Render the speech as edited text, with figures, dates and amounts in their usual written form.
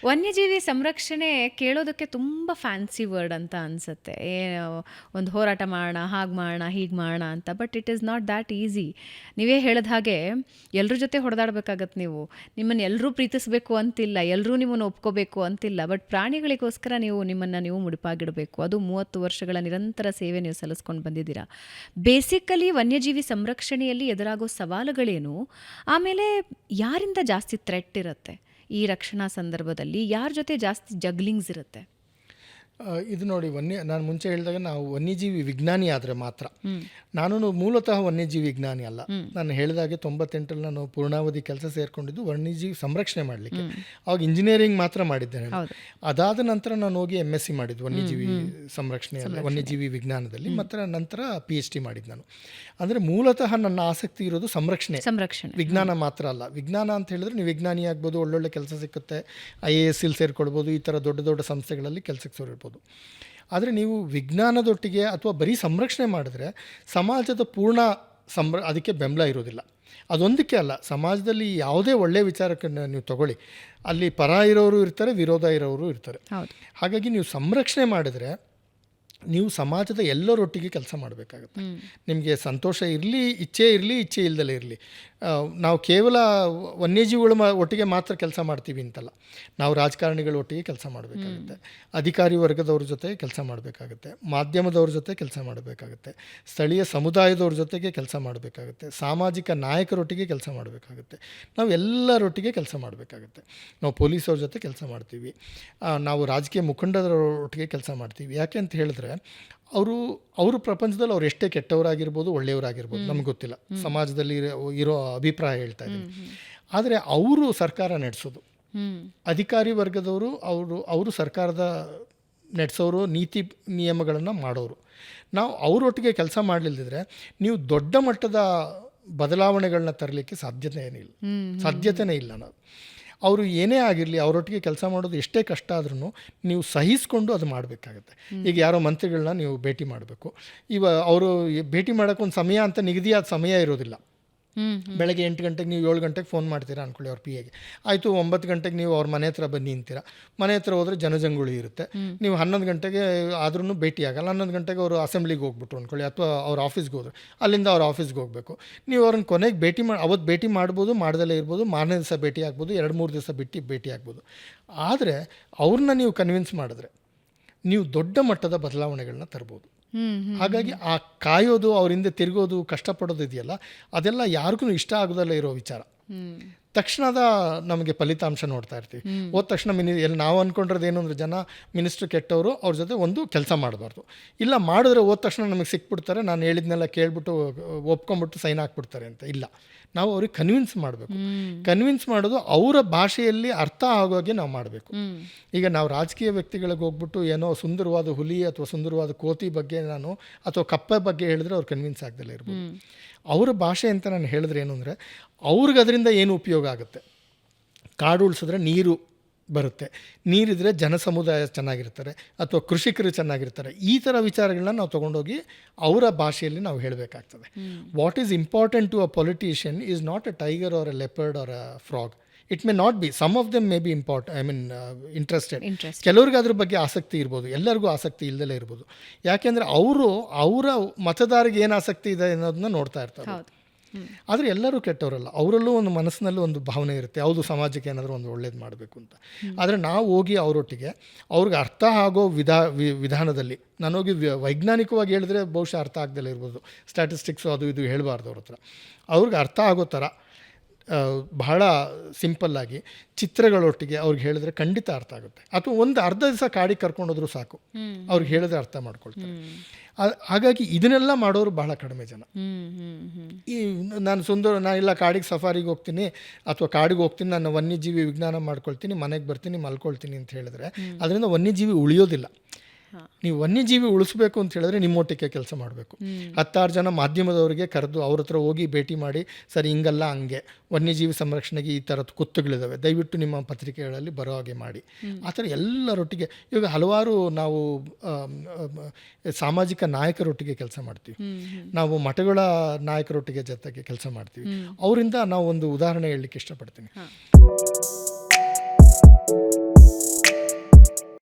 ವನ್ಯಜೀವಿ ಸಂರಕ್ಷಣೆ ಕೇಳೋದಕ್ಕೆ ತುಂಬ ಫ್ಯಾನ್ಸಿ ವರ್ಡ್ ಅಂತ ಅನಿಸುತ್ತೆ. ಒಂದು ಹೋರಾಟ ಮಾಡೋಣ, ಹಾಗೆ ಮಾಡೋಣ, ಹೀಗೆ ಮಾಡೋಣ ಅಂತ. But it is not that easy. ನೀವೇ ಹೇಳಿದ ಹಾಗೆ ಎಲ್ಲರ ಜೊತೆ ಹೊಡೆದಾಡಬೇಕಾಗತ್ತೆ. ನಿಮ್ಮನ್ನು ಎಲ್ಲರೂ ಪ್ರೀತಿಸಬೇಕು ಅಂತಿಲ್ಲ, ಎಲ್ಲರೂ ನಿಮ್ಮನ್ನು ಒಪ್ಕೋಬೇಕು ಅಂತಿಲ್ಲ. ಬಟ್ ಪ್ರಾಣಿಗಳಿಗೋಸ್ಕರ ನಿಮ್ಮನ್ನು ಮುಡಿಪಾಗಿಡಬೇಕು. ಅದು 30 ವರ್ಷಗಳ ನಿರಂತರ ಸೇವೆ ನೀವು ಸಲ್ಲಿಸ್ಕೊಂಡು ಬಂದಿದ್ದೀರಾ. ಬೇಸಿಕಲಿ ವನ್ಯಜೀವಿ ಸಂರಕ್ಷಣೆಯಲ್ಲಿ ಎದುರಾಗೋ ಸವಾಲುಗಳೇನು, ಆಮೇಲೆ ಯಾರಿಂದ ಜಾಸ್ತಿ ಥ್ರೆಟ್ ಇರುತ್ತೆ ಈ ರಕ್ಷಣಾ ಸಂದರ್ಭದಲ್ಲಿ, ಯಾರ ಜೊತೆ ಜಾಸ್ತಿ ಜಗ್ಲಿಂಗ್ಸ್ ಇರುತ್ತೆ? ಇದು ನೋಡಿ, ನಾನು ಮುಂಚೆ ಹೇಳಿದಾಗ ನಾವು ವನ್ಯಜೀವಿ ವಿಜ್ಞಾನಿ ಆದರೆ ಮಾತ್ರ. ನಾನು ಮೂಲತಃ ವನ್ಯಜೀವಿ ವಿಜ್ಞಾನಿ ಅಲ್ಲ. ನಾನು ಹೇಳಿದಾಗೆ 98ರಲ್ಲಿ ನಾನು ಪೂರ್ಣಾವಧಿ ಕೆಲಸ ಸೇರಿಕೊಂಡಿದ್ದು ವನ್ಯಜೀವಿ ಸಂರಕ್ಷಣೆ ಮಾಡಲಿಕ್ಕೆ. ಅವಾಗ ಇಂಜಿನಿಯರಿಂಗ್ ಮಾತ್ರ ಮಾಡಿದ್ದೇನೆ. ಅದಾದ ನಂತರ ನಾನು ಹೋಗಿ MSc ಮಾಡಿದ್ದು ವನ್ಯಜೀವಿ ಸಂರಕ್ಷಣೆಯಲ್ಲಿ, ವನ್ಯಜೀವಿ ವಿಜ್ಞಾನದಲ್ಲಿ. ಮತ್ತು ನಂತರ PhD ಮಾಡಿದ್ದು ನಾನು. ಅಂದರೆ ಮೂಲತಃ ನನ್ನ ಆಸಕ್ತಿ ಇರೋದು ಸಂರಕ್ಷಣೆ, ವಿಜ್ಞಾನ ಮಾತ್ರ ಅಲ್ಲ. ವಿಜ್ಞಾನ ಅಂತ ಹೇಳಿದ್ರೆ ನೀವು ವಿಜ್ಞಾನಿ ಆಗ್ಬೋದು, ಒಳ್ಳೊಳ್ಳೆ ಕೆಲಸ ಸಿಕ್ಕುತ್ತೆ, IAS ಇಲ್ಲಿ ಸೇರ್ಕೊಳ್ಬೋದು, ಈ ಥರ ದೊಡ್ಡ ದೊಡ್ಡ ಸಂಸ್ಥೆಗಳಲ್ಲಿ ಕೆಲಸಕ್ಕೆ ಸೇರಿರ್ಬೋದು. ಆದರೆ ನೀವು ವಿಜ್ಞಾನದೊಟ್ಟಿಗೆ ಅಥವಾ ಬರೀ ಸಂರಕ್ಷಣೆ ಮಾಡಿದ್ರೆ ಸಮಾಜದ ಪೂರ್ಣ ಅದಕ್ಕೆ ಬೆಂಬಲ ಇರೋದಿಲ್ಲ. ಅದೊಂದಕ್ಕೆ ಅಲ್ಲ, ಸಮಾಜದಲ್ಲಿ ಯಾವುದೇ ಒಳ್ಳೆಯ ವಿಚಾರಕ್ಕೆ ನೀವು ತಗೊಳ್ಳಿ, ಅಲ್ಲಿ ಪರ ಇರೋರು ಇರ್ತಾರೆ, ವಿರೋಧ ಇರೋರು ಇರ್ತಾರೆ. ಹಾಗಾಗಿ ನೀವು ಸಂರಕ್ಷಣೆ ಮಾಡಿದರೆ ನೀವು ಸಮಾಜದ ಎಲ್ಲರೊಟ್ಟಿಗೆ ಕೆಲಸ ಮಾಡಬೇಕಾಗುತ್ತೆ. ನಿಮಗೆ ಸಂತೋಷ ಇರಲಿ, ಇಚ್ಛೆ ಇರಲಿ, ಇಚ್ಛೆ ಇಲ್ದಲೇ ಇರಲಿ. ನಾವು ಕೇವಲ ವನ್ಯಜೀವಿಗಳ ಒಟ್ಟಿಗೆ ಮಾತ್ರ ಕೆಲಸ ಮಾಡ್ತೀವಿ ಅಂತಲ್ಲ, ನಾವು ರಾಜಕಾರಣಿಗಳ ಒಟ್ಟಿಗೆ ಕೆಲಸ ಮಾಡಬೇಕಾಗುತ್ತೆ, ಅಧಿಕಾರಿ ವರ್ಗದವ್ರ ಜೊತೆ ಕೆಲಸ ಮಾಡಬೇಕಾಗುತ್ತೆ, ಮಾಧ್ಯಮದವ್ರ ಜೊತೆ ಕೆಲಸ ಮಾಡಬೇಕಾಗುತ್ತೆ, ಸ್ಥಳೀಯ ಸಮುದಾಯದವ್ರ ಜೊತೆಗೆ ಕೆಲಸ ಮಾಡಬೇಕಾಗುತ್ತೆ, ಸಾಮಾಜಿಕ ನಾಯಕರೊಟ್ಟಿಗೆ ಕೆಲಸ ಮಾಡಬೇಕಾಗುತ್ತೆ, ನಾವು ಎಲ್ಲರೊಟ್ಟಿಗೆ ಕೆಲಸ ಮಾಡಬೇಕಾಗುತ್ತೆ. ನಾವು ಪೊಲೀಸವ್ರ ಜೊತೆ ಕೆಲಸ ಮಾಡ್ತೀವಿ, ನಾವು ರಾಜಕೀಯ ಮುಖಂಡರೊಟ್ಟಿಗೆ ಕೆಲಸ ಮಾಡ್ತೀವಿ. ಯಾಕೆ ಅಂತ ಹೇಳಿದ್ರೆ ಅವರು ಪ್ರಪಂಚದಲ್ಲಿ ಅವ್ರು ಎಷ್ಟೇ ಕೆಟ್ಟವರಾಗಿರ್ಬೋದು, ಒಳ್ಳೆಯವರಾಗಿರ್ಬೋದು, ನಮ್ಗೆ ಗೊತ್ತಿಲ್ಲ, ಸಮಾಜದಲ್ಲಿ ಇರೋ ಅಭಿಪ್ರಾಯ ಹೇಳ್ತಾ ಇದ್ದೀನಿ. ಆದರೆ ಅವರು ಸರ್ಕಾರ ನಡೆಸೋದು, ಅಧಿಕಾರಿ ವರ್ಗದವರು ಅವರು ಸರ್ಕಾರದ ನಡೆಸೋರು, ನೀತಿ ನಿಯಮಗಳನ್ನು ಮಾಡೋರು. ನಾವು ಅವರೊಟ್ಟಿಗೆ ಕೆಲಸ ಮಾಡಲಿಲ್ಲದಿದ್ರೆ ನೀವು ದೊಡ್ಡ ಮಟ್ಟದ ಬದಲಾವಣೆಗಳನ್ನ ತರಲಿಕ್ಕೆ ಸಾಧ್ಯತೆನೇ ಇಲ್ಲ. ನಾವು ಅವರು ಏನೇ ಆಗಿರಲಿ, ಅವರೊಟ್ಟಿಗೆ ಕೆಲಸ ಮಾಡೋದು ಎಷ್ಟೇ ಕಷ್ಟ ಆದ್ರೂ ನೀವು ಸಹಿಸ್ಕೊಂಡು ಅದು ಮಾಡಬೇಕಾಗತ್ತೆ. ಈಗ ಯಾರೋ ಮಂತ್ರಿಗಳನ್ನ ನೀವು ಭೇಟಿ ಮಾಡಬೇಕು, ಅವರು ಭೇಟಿ ಮಾಡೋಕ್ಕೊಂದು ಸಮಯ ಅಂತ ನಿಗದಿಯಾದ ಸಮಯ ಇರೋದಿಲ್ಲ. ಬೆಳಗ್ಗೆ 8 ಗಂಟೆಗೆ ನೀವು 7 ಗಂಟೆಗೆ ಫೋನ್ ಮಾಡ್ತೀರಾ ಅಂದ್ಕೊಳ್ಳಿ ಅವ್ರ PAಗೆ, ಆಯಿತು 9 ಗಂಟೆಗೆ ನೀವು ಅವ್ರ ಮನೆ ಹತ್ರ ಬನ್ನಿ ಅಂತೀರಾ. ಮನೆ ಹತ್ರ ಹೋದರೆ ಜನಜಂಗುಳಿ ಇರುತ್ತೆ, ನೀವು 11 ಗಂಟೆಗೆ ಆದ್ರೂ ಭೇಟಿ ಆಗಲ್ಲ. 11 ಗಂಟೆಗೆ ಅವರು ಅಸೆಂಬ್ಲಿಗೆ ಹೋಗ್ಬಿಟ್ರು ಅಂದ್ಕೊಳ್ಳಿ, ಅಥವಾ ಅವ್ರ ಆಫೀಸ್ಗೆ ಹೋದ್ರು, ಅಲ್ಲಿಂದ ಅವ್ರ ಆಫೀಸ್ಗೆ ಹೋಗಬೇಕು. ನೀವು ಅವ್ರನ್ನ ಕೊನೆಗೆ ಅವತ್ತು ಭೇಟಿ ಮಾಡ್ಬೋದು, ಮಾಡ್ದಲೇ ಇರ್ಬೋದು, ಮಾರನೇ ದಿವಸ ಭೇಟಿ ಆಗ್ಬೋದು, 2-3 ದಿವಸ ಬಿಟ್ಟು ಭೇಟಿ ಆಗ್ಬೋದು. ಆದರೆ ಅವ್ರನ್ನ ನೀವು ಕನ್ವಿನ್ಸ್ ಮಾಡಿದ್ರೆ ನೀವು ದೊಡ್ಡ ಮಟ್ಟದ ಬದಲಾವಣೆಗಳನ್ನ ತರ್ಬೋದು. ಹಾಗಾಗಿ ಆ ಕಾಯೋದು, ಅವರಿಂದ ತಿರುಗೋದು, ಕಷ್ಟಪಡೋದು ಇದೆಯಲ್ಲ, ಅದೆಲ್ಲ ಯಾರಿಗೂ ಇಷ್ಟ ಆಗೋದಲ್ಲ ಇರೋ ವಿಚಾರ. ತಕ್ಷಣದ ನಮಗೆ ಫಲಿತಾಂಶ ನೋಡ್ತಾ ಇರ್ತೀವಿ. ಹೋದ ತಕ್ಷಣ ನಾವು ಅಂದ್ಕೊಂಡಿರೋದು ಏನು ಅಂದರೆ, ಜನ ಮಿನಿಸ್ಟ್ರು ಕೆಟ್ಟವರು, ಅವ್ರ ಜೊತೆ ಒಂದು ಕೆಲಸ ಮಾಡಬಾರ್ದು. ಇಲ್ಲ, ಮಾಡಿದ್ರೆ ಹೋದ ತಕ್ಷಣ ನಮಗೆ ಸಿಕ್ಬಿಡ್ತಾರೆ, ನಾನು ಹೇಳಿದ್ನೆಲ್ಲ ಕೇಳ್ಬಿಟ್ಟು ಒಪ್ಕೊಂಬಿಟ್ಟು ಸೈನ್ ಹಾಕ್ಬಿಡ್ತಾರೆ ಅಂತ. ಇಲ್ಲ, ನಾವು ಅವ್ರಿಗೆ ಕನ್ವಿನ್ಸ್ ಮಾಡಬೇಕು. ಕನ್ವಿನ್ಸ್ ಮಾಡೋದು ಅವರ ಭಾಷೆಯಲ್ಲಿ ಅರ್ಥ ಆಗೋಗೆ ನಾವು ಮಾಡಬೇಕು. ಈಗ ನಾವು ರಾಜಕೀಯ ವ್ಯಕ್ತಿಗಳಿಗೆ ಹೋಗ್ಬಿಟ್ಟು ಏನೋ ಸುಂದರವಾದ ಹುಲಿ ಅಥವಾ ಸುಂದರವಾದ ಕೋತಿ ಬಗ್ಗೆ ಅಥವಾ ಕಪ್ಪೆ ಬಗ್ಗೆ ಹೇಳಿದ್ರೆ ಅವ್ರು ಕನ್ವಿನ್ಸ್ ಆಗ್ದಲೇ ಇರ್ಬೋದು. ಅವರ ಭಾಷೆ ಅಂತ ನಾನು ಹೇಳಿದ್ರೆ ಏನು ಅಂದರೆ, ಅವ್ರಿಗೆ ಅದರಿಂದ ಏನು ಉಪಯೋಗ ಆಗುತ್ತೆ. ಕಾಡು ಉಳಿಸಿದ್ರೆ ನೀರು ಬರುತ್ತೆ, ನೀರಿದ್ರೆ ಜನಸಮುದಾಯ ಚೆನ್ನಾಗಿರ್ತಾರೆ, ಅಥವಾ ಕೃಷಿಕರು ಚೆನ್ನಾಗಿರ್ತಾರೆ. ಈ ಥರ ವಿಚಾರಗಳನ್ನ ನಾವು ತೊಗೊಂಡೋಗಿ ಅವರ ಭಾಷೆಯಲ್ಲಿ ನಾವು ಹೇಳಬೇಕಾಗ್ತದೆ. What is important to a politician is not a tiger or a leopard or a frog. It may not be, some of them may be interested. ಕೆಲವ್ರಿಗೆ ಅದ್ರ ಬಗ್ಗೆ ಆಸಕ್ತಿ ಇರ್ಬೋದು, ಎಲ್ಲರಿಗೂ ಆಸಕ್ತಿ ಇಲ್ಲದಲೇ ಇರ್ಬೋದು. ಯಾಕೆಂದರೆ ಅವರ ಮತದಾರರಿಗೆ ಏನು ಆಸಕ್ತಿ ಇದೆ ಅನ್ನೋದನ್ನ ನೋಡ್ತಾ ಇರ್ತಾರೆ. ಆದರೆ ಎಲ್ಲರೂ ಕೆಟ್ಟವರಲ್ಲ, ಅವರಲ್ಲೂ ಒಂದು ಮನಸ್ಸಿನಲ್ಲೂ ಒಂದು ಭಾವನೆ ಇರುತ್ತೆ, ಯಾವುದು ಸಮಾಜಕ್ಕೆ ಏನಾದರೂ ಒಂದು ಒಳ್ಳೇದು ಮಾಡಬೇಕು ಅಂತ. ಆದರೆ ನಾವು ಹೋಗಿ ಅವರೊಟ್ಟಿಗೆ ಅವ್ರಿಗೆ ಅರ್ಥ ಆಗೋ ವಿಧಾನದಲ್ಲಿ, ನಾನು ಹೋಗಿ ವೈಜ್ಞಾನಿಕವಾಗಿ ಹೇಳಿದ್ರೆ ಬಹುಶಃ ಅರ್ಥ ಆಗ್ದಲೇ ಇರ್ಬೋದು, ಸ್ಟ್ಯಾಟಿಸ್ಟಿಕ್ಸು ಅದು ಇದು ಹೇಳಬಾರ್ದು ಅವ್ರ ಹತ್ರ. ಅವ್ರಿಗೆ ಅರ್ಥ ಆಗೋ ಥರ ಬಹಳ ಸಿಂಪಲ್ಲಾಗಿ ಚಿತ್ರಗಳೊಟ್ಟಿಗೆ ಅವ್ರಿಗೆ ಹೇಳಿದ್ರೆ ಖಂಡಿತ ಅರ್ಥ ಆಗುತ್ತೆ. ಅಥವಾ ಒಂದು ಅರ್ಧ ದಿವಸ ಕಾಡಿಗೆ ಕರ್ಕೊಂಡೋದ್ರೂ ಸಾಕು, ಅವ್ರಿಗೆ ಹೇಳಿದ್ರೆ ಅರ್ಥ ಮಾಡ್ಕೊಳ್ತಾರೆ. ಹಾಗಾಗಿ ಇದನ್ನೆಲ್ಲ ಮಾಡೋರು ಬಹಳ ಕಡಿಮೆ ಜನ. ನಾನು ಇಲ್ಲ ಕಾಡಿಗೆ ಸಫಾರಿಗೆ ಹೋಗ್ತೀನಿ ಅಥವಾ ಕಾಡಿಗೆ ಹೋಗ್ತೀನಿ, ನಾನು ವನ್ಯಜೀವಿ ವಿಜ್ಞಾನ ಮಾಡ್ಕೊಳ್ತೀನಿ, ಮನೆಗೆ ಬರ್ತೀನಿ, ಮಲ್ಕೊಳ್ತೀನಿ ಅಂತ ಹೇಳಿದ್ರೆ ಅದರಿಂದ ವನ್ಯಜೀವಿ ಉಳಿಯೋದಿಲ್ಲ. ನೀವು ವನ್ಯಜೀವಿ ಉಳಿಸ್ಬೇಕು ಅಂತ ಹೇಳಿದ್ರೆ ನಿಮ್ಮೊಟ್ಟಿಗೆ ಕೆಲಸ ಮಾಡಬೇಕು. 10 ಜನ ಮಾಧ್ಯಮದವರಿಗೆ ಕರೆದು ಅವ್ರ ಹತ್ರ ಹೋಗಿ ಭೇಟಿ ಮಾಡಿ, ಸರಿ ಹಿಂಗಲ್ಲ ಹಂಗೆ, ವನ್ಯಜೀವಿ ಸಂರಕ್ಷಣೆಗೆ ಈ ಥರದ್ದು ಕುತ್ತುಗಳಿದ್ದಾವೆ, ದಯವಿಟ್ಟು ನಿಮ್ಮ ಪತ್ರಿಕೆಗಳಲ್ಲಿ ಬರೋ ಹಾಗೆ ಮಾಡಿ. ಆ ಥರ ಎಲ್ಲರೊಟ್ಟಿಗೆ ಇವಾಗ ಹಲವಾರು ನಾವು ಸಾಮಾಜಿಕ ನಾಯಕರೊಟ್ಟಿಗೆ ಕೆಲಸ ಮಾಡ್ತೀವಿ, ನಾವು ಮಠಗಳ ನಾಯಕರೊಟ್ಟಿಗೆ ಜೊತೆಗೆ ಕೆಲಸ ಮಾಡ್ತೀವಿ. ಅವರಿಂದ ನಾವು ಒಂದು ಉದಾಹರಣೆ ಹೇಳಲಿಕ್ಕೆ ಇಷ್ಟಪಡ್ತೀನಿ.